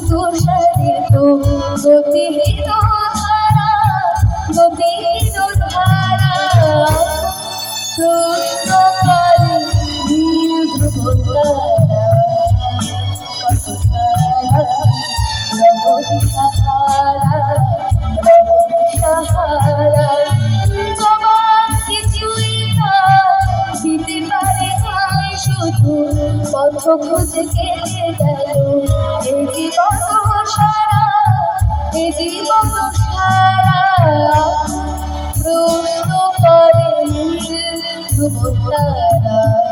তুষারিত গতিহীন ধারা গতিহীন ধারা প্রশ্নকারী নীল ধ্রুব তারা কত তারা রবি সাহারা রবি সাহারা জবান কিছুই না দিতে পারে নাই শুধু পথ খুঁজে কেটে গেল এই জীবন সারা এই জীবন সারা প্রশ্ন করে ধ্রুব তারা।